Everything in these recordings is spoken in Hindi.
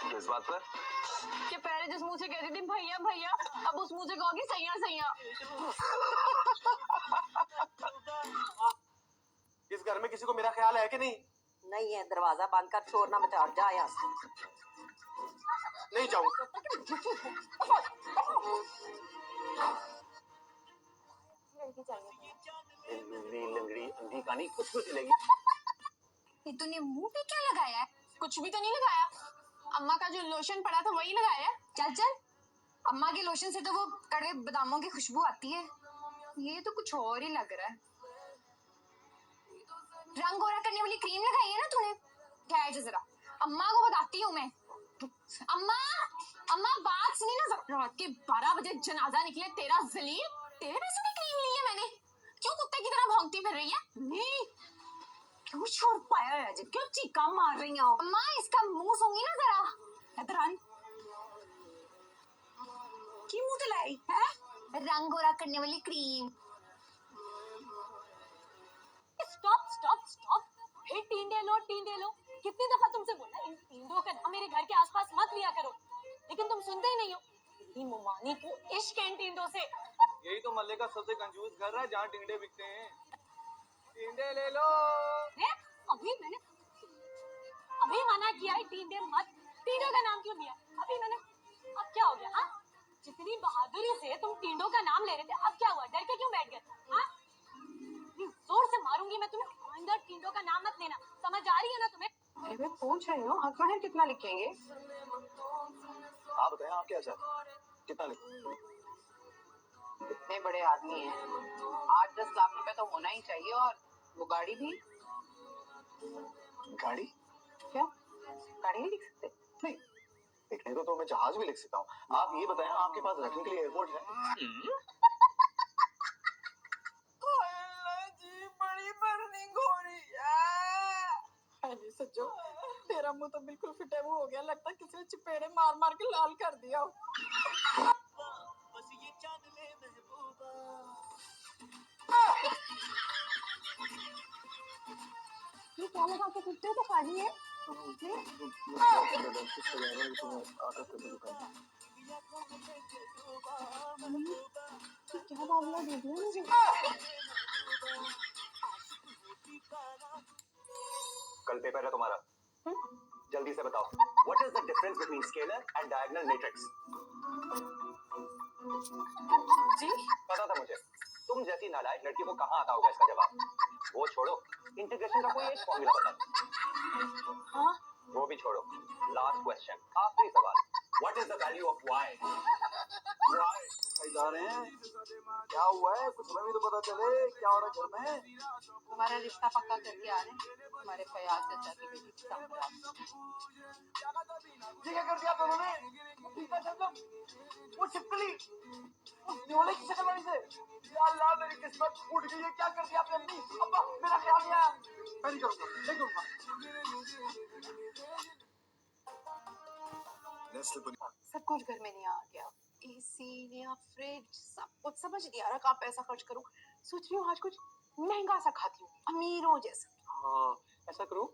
किस बात पर? कि पहले जिस मुंह से कहती थी भैया भैया, अब उस मुंह से कहोगी सैया सैया। इस घर में किसी को मेरा ख्याल है कि नहीं? नहीं है, दरवाजा बंद कर, शोर ना मचा, जा यहाँ से। नहीं जाऊंगा। लंगड़ी अंधी कहानी कुछ भी चलेगी। ये तूने मुंह पे क्या लगाया है? कुछ भी तो नहीं लगाया। अम्मा का जो लोशन पड़ा था वही लगाया है। चल चल, अम्मा के लोशन से तो वो कड़वे बादामों की खुशबू आती है, ये तो कुछ और ही लग रहा है। रंग गोरा करने वाली क्रीम लगाई है ना तूने? ठहर जा जरा, अम्मा को बताती हूँ मैं। अम्मा अम्मा बात सुनी ना, रात के 12 बजे जनाजा निकले तेरा जलील, तेरे पैसों की क्रीम ली है मैंने। क्यों कुत्ते की तरह भौंकती फिर रही है? नहीं, क्यों शोर पाया है? क्यों चीका मार रही हो? अम्मा इसका मुंह सूंघी ना जरा। हैदरान की मुंह दिलाई है? रंग गोरा करने वाली क्रीम। स्टॉप स्टॉप स्टॉप, फिर टींडे लो। कितनी दफा तुमसे बोला इन टींडों का नाम मेरे घर के आसपास मत लिया करो, लेकिन तुम सुनते ही नहीं हो। मेरी मुमानी को इश्क है इन टींडों से। यही तो मल्ले का सबसे कंजूस घर है जहाँ टिंडे बिकते हैं। टिंडे ले लो। अभी मना किया है टींडे मत। टींडों का नाम क्यों लिया अभी मैंने? अब क्या हो गया? हाँ, जितनी बहादुरी से तुम टींडों का नाम ले रहे थे, अब क्या हुआ? डर के क्यों बैठ गए? हाँ, जोर से मारूंगी मैं तुम्हें। आइंदा टींडों का नाम मत लेना, समझ आ रही है ना तुम्हें? मैं पूछ रही हूँ, हक महर कितना लिखेंगे? आप बताएं, आप क्या चाहते हैं? कितना लिखूं? इतने बड़े आदमी हैं, 8-10 लाख रुपए तो होना ही चाहिए। और वो गाड़ी भी। गाड़ी? क्या गाड़ी नहीं लिख सकते? नहीं, लिखने को तो मैं जहाज भी लिख सकता हूँ। आप ये बताएं, आपके पास रखने के लिए एयरपोर्ट है? जी बड़ी बर्निंग हो रही है। सच्चो, तेरा मुंह तो बिल्कुल फिटे हुआ हो गया, लगता है किसी ने चपेड़े मार मार के लाल कर दिया हो। ये क्या लगा के कुत्ते तो खाली है। क्या बाबला दे दिया मुझे। कल पेपर है तुम्हारा, जल्दी से बताओ। What is the difference between scalar and diagonal matrix? जी पता था मुझे, तुम जैसी नालायक लड़की को कहाँ आता होगा इसका जवाब। वो छोड़ो, इंटीग्रेशन का कोई एक फॉर्मूला बता। हाँ, वो भी छोड़ो। लास्ट क्वेश्चन, आखिरी सवाल। What is the value of y? जा रहे हैं, क्या हुआ है? कुछ हमें भी तो पता चले, क्या हो रहा है घर में? तुम्हारा रिश्ता पक्का करके आ रहे हैं, तुम्हारे फयाज चाचा की बेटी की सामरात। ये क्या कर दिया दोनों ने? वो छिपकली, उस न्योले की शक्ल वाली से। या अल्लाह, मेरी किस्मत फूट गई है। क्या कर दिया आपने अम्मी? अब्बा, मेरा ख्याल नहीं आया। मैं नहीं करूँगा, नहीं करूँगा। सब कुछ घर में नहीं आ गया, एसी नया फ्रिज, सब कुछ समझ नहीं आ रहा कहाँ पैसा खर्च करूं। सोच रही हूँ आज कुछ महंगा सा खाती हूँ, अमीरों जैसा। हाँ, ऐसा करो,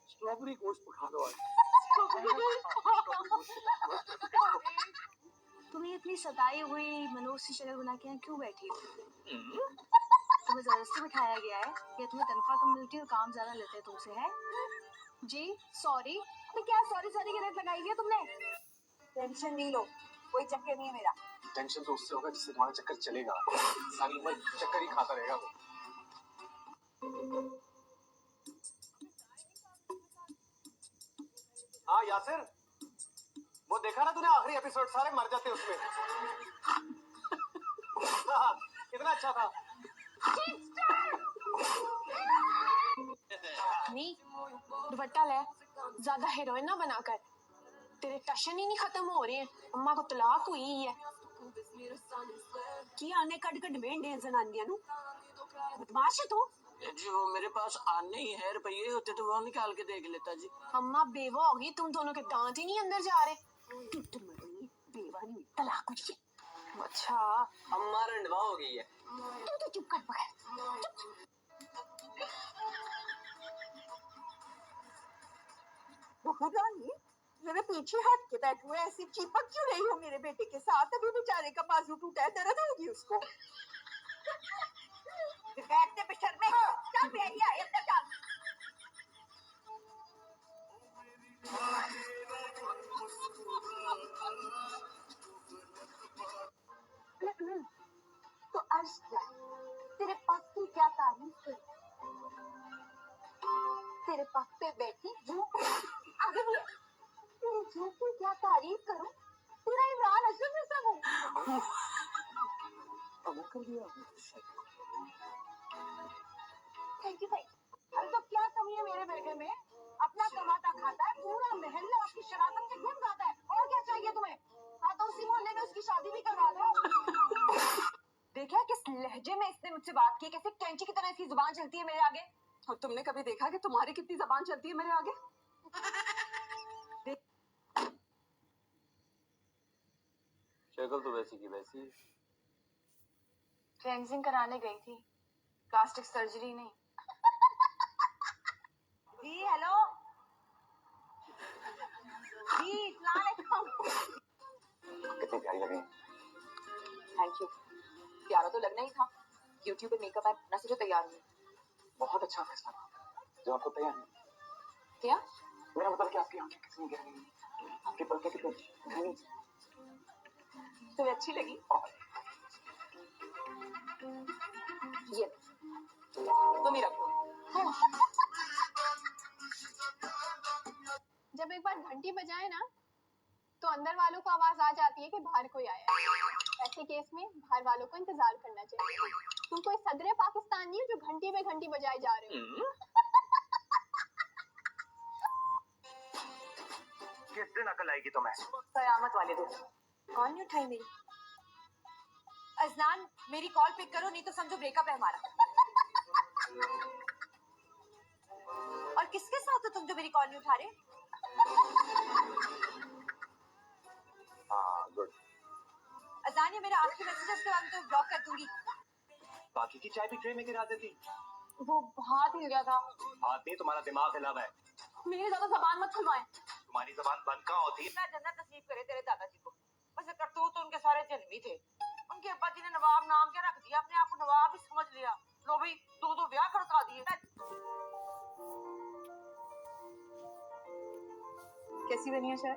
स्ट्रॉबेरी गोश्त खा लो आज। तुम्हें इतनी सताई हुई मनोज की शक्ल बना के यहाँ क्यों बैठी हो? तुम्हें जबरदस्ती बिठाया गया है या तुम्हें तनख्वाह कम मिलती है और काम ज्यादा लेते हैं तुमसे? है जी सॉरी। अबे क्या सॉरी सॉरी की रेट लगाई है तुमने? टेंशन नहीं लो, कोई चक्कर नहीं है मेरा। टेंशन तो उससे होगा जिससे तुम्हारा चक्कर चलेगा। सारी उम्र चक्कर ही खाता रहेगा वो। हाँ यासिर, वो देखा ना तूने आखिरी एपिसोड? सारे मर जाते उसमें। हाँ, कितना अच्छा था। नहीं, दुपट्टा ले, ज्यादा हीरोइन ना बनाकर। तेरे टशन ही नहीं खत्म हो रहे हैं। अम्मा को तलाक हुई है। की आने कट कट भेंडे जनानियां नु बदमाश है तू। जी वो मेरे पास आने ही है, रुपये होते तो वो निकाल के देख लेता जी। अम्मा बेवा होगी, तुम दोनों के दांत ही नहीं अंदर जा रहे। बेवा नहीं, तलाक हुई है। अच्छा, अम्मा रंडवा हो गई है। तू तो चुप कर बगैर। बहू रानी मेरे पीछे हट के बैठे हुए ऐसी चिपक क्यों रही हो मेरे बेटे के साथ? अभी बेचारे का बाजू टूटा है, दर्द होगी उसको। बैठते बिस्तर में क्या बेरिया है अपना काम। तो अर्ज क्या है? तेरे पग की क्या तारीफ करूं? तेरे पग पे बैठी झूठ आगे भी है। तेरे झूठ की क्या तारीफ करूं? तेरा इमरान अशरफ जैसा हूँ। थैंक यू भाई। अरे तो क्या कमी है मेरे बेटे में? अपना कमाता खाता है, पूरा महल्ला उसकी शरारत से गुम गाता है। और क्या चाहिए तुम्हें? हाँ तो उसी मोहल्ले में उसकी शादी भी करवा दो। देखा किस लहजे में इसने मुझसे बात की, कैसे कैंची की तरह इसकी जुबान चलती है मेरे आगे। और तुमने कभी देखा कि तुम्हारी कितनी जुबान चलती है मेरे आगे? शक्ल तो वैसी की वैसी। क्लेंजिंग कराने गई थी, प्लास्टिक सर्जरी नहीं। जी हेलो जी, अस्सलाम वालेकुम। कितनी प्यारी लगी। Thank you. प्यारा तो लगना ही था। यूट्यूब पे मेकअप ऐप ना सोचो तैयार हुई। बहुत अच्छा फैसला जो आपको तैयार है। क्या? मेरा मतलब कि आपकी आंखें कितनी गहरी, आपकी पलकें कितनी घनी। तुम्हें अच्छी लगी? ये तुम ही रखो। जब एक बार घंटी बजाए ना तो अंदर वालों को आवाज आ जाती है कि बाहर कोई आया है। ऐसे केस में बाहर वालों को इंतजार करना चाहिए। तुम कोई सदर पाकिस्तान नहीं हो जो घंटी पे घंटी बजाए जा रहे हो। किस दिन अकल आएगी तुम्हें? कयामत वाले दिन। कॉल नहीं उठाई मेरी। अजनान मेरी कॉल पिक करो, नहीं तो समझो ब्रेकअप है हमारा। और किसके साथ हो तुम जो मेरी कॉल नहीं उठा रहे? हाँ गुड। अजान ये मेरा आखिरी मैसेज के बाद तो ब्लॉक कर दूंगी। बाकी की चाय भी ट्रे में गिरा देती। वो हाथ हिल गया था। हाथ नहीं, तुम्हारा दिमाग हिला हुआ है। मेरी ज्यादा जबान मत खुलवाएं। तुम्हारी जबान बंद कहाँ होती है? मैं जन्नत नसीब करे तेरे दादाजी को। वैसे करतूत तो उनके सारे जन्मी थे। उनके अब्बा जी ने नवाब नाम क्या रख दिया, अपने आप को नवाब ही समझ लिया। लो भाई दो ब्याह खड़का दिए। कैसी बनी है चाय?